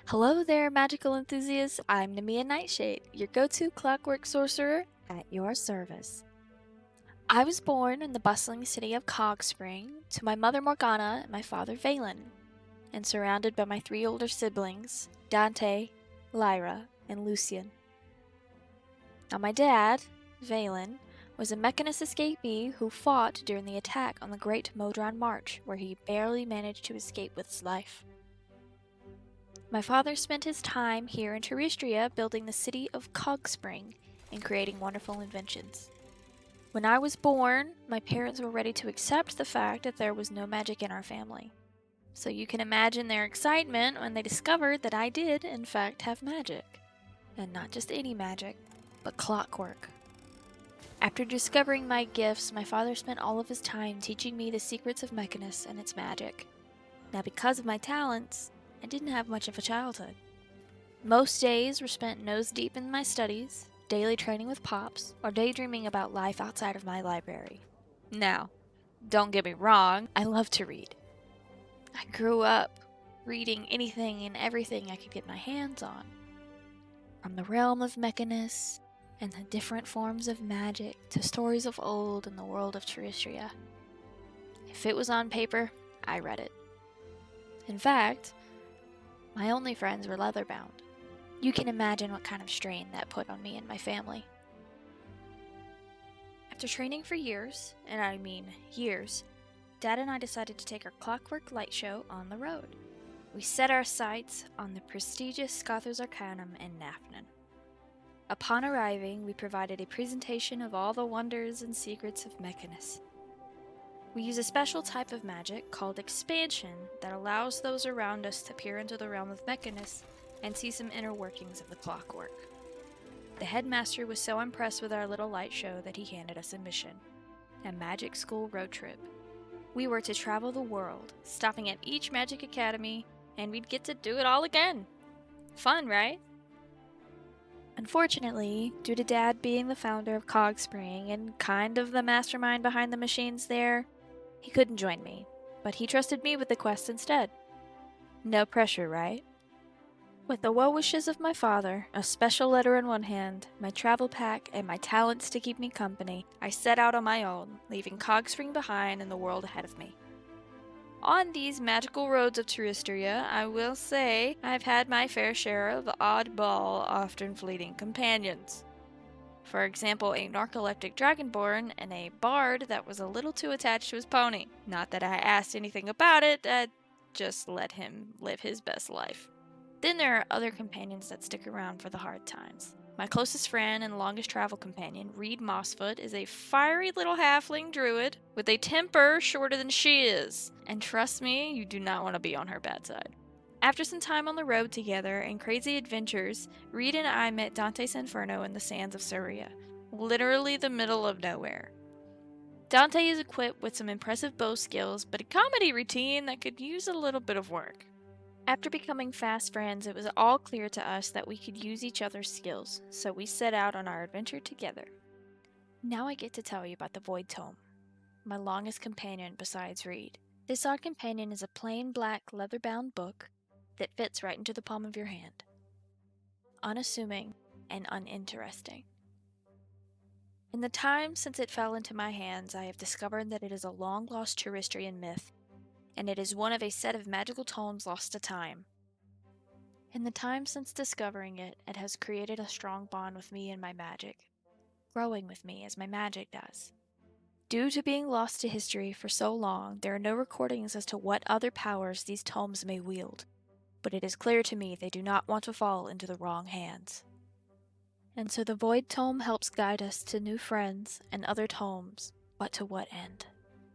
Hello there, magical enthusiasts. I'm Nemiea Nightshade, your go-to clockwork sorcerer at your service. I was born in the bustling city of Cogspring to my mother Morgana and my father Valen, and surrounded by my three older siblings, Dante, Lyra, and Lucian. Now my dad, Valen, was a Mechanist escapee who fought during the attack on the Great Modron March, where he barely managed to escape with his life. My father spent his time here in Truistria building the city of Cogspring and creating wonderful inventions. When I was born, my parents were ready to accept the fact that there was no magic in our family. So you can imagine their excitement when they discovered that I did, in fact, have magic. And not just any magic, but clockwork. After discovering my gifts, my father spent all of his time teaching me the secrets of Mechanus and its magic. Now, because of my talents, I didn't have much of a childhood. Most days were spent nose deep in my studies, daily training with Pops, or daydreaming about life outside of my library. Now, don't get me wrong, I love to read. I grew up reading anything and everything I could get my hands on. From the realm of Mechanus and the different forms of magic to stories of old in the world of Truistria. If it was on paper, I read it. In fact, my only friends were leather-bound. You can imagine what kind of strain that put on me and my family. After training for years, and I mean years, Dad and I decided to take our Clockwork Light Show on the road. We set our sights on the prestigious Scothers Arcanum in Nafnan. Upon arriving, we provided a presentation of all the wonders and secrets of Mechanus. We use a special type of magic called expansion that allows those around us to peer into the realm of Mechanus and see some inner workings of the clockwork. The headmaster was so impressed with our little light show that he handed us a mission, a magic school road trip. We were to travel the world, stopping at each magic academy, and we'd get to do it all again. Fun, right? Unfortunately, due to Dad being the founder of Cogspring and kind of the mastermind behind the machines there, he couldn't join me, but he trusted me with the quest instead. No pressure, right? With the well wishes of my father, a special letter in one hand, my travel pack, and my talents to keep me company, I set out on my own, leaving Cogspring behind and the world ahead of me. On these magical roads of Truistria, I will say I've had my fair share of oddball, often fleeting companions. For example, a narcoleptic dragonborn and a bard that was a little too attached to his pony. Not that I asked anything about it, I just let him live his best life. Then there are other companions that stick around for the hard times. My closest friend and longest travel companion, Reed Mossfoot, is a fiery little halfling druid with a temper shorter than she is. And trust me, you do not want to be on her bad side. After some time on the road together and crazy adventures, Reed and I met Dante's Inferno in the sands of Suria, literally the middle of nowhere. Dante is equipped with some impressive bow skills, but a comedy routine that could use a little bit of work. After becoming fast friends, it was all clear to us that we could use each other's skills, so we set out on our adventure together. Now I get to tell you about the Void Tome, my longest companion besides Reed. This odd companion is a plain black leather-bound book that fits right into the palm of your hand. Unassuming and uninteresting. In the time since it fell into my hands, I have discovered that it is a long-lost Truistrian myth, and it is one of a set of magical tomes lost to time. In the time since discovering it, it has created a strong bond with me and my magic, growing with me as my magic does. Due to being lost to history for so long, there are no recordings as to what other powers these tomes may wield, but it is clear to me they do not want to fall into the wrong hands. And so the Void Tome helps guide us to new friends and other tomes, but to what end?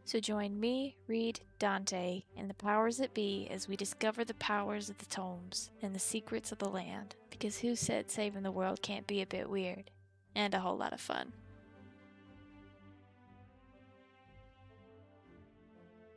So join me, Reed, Dante, and the powers that be as we discover the powers of the tomes and the secrets of the land, because who said saving the world can't be a bit weird? And a whole lot of fun.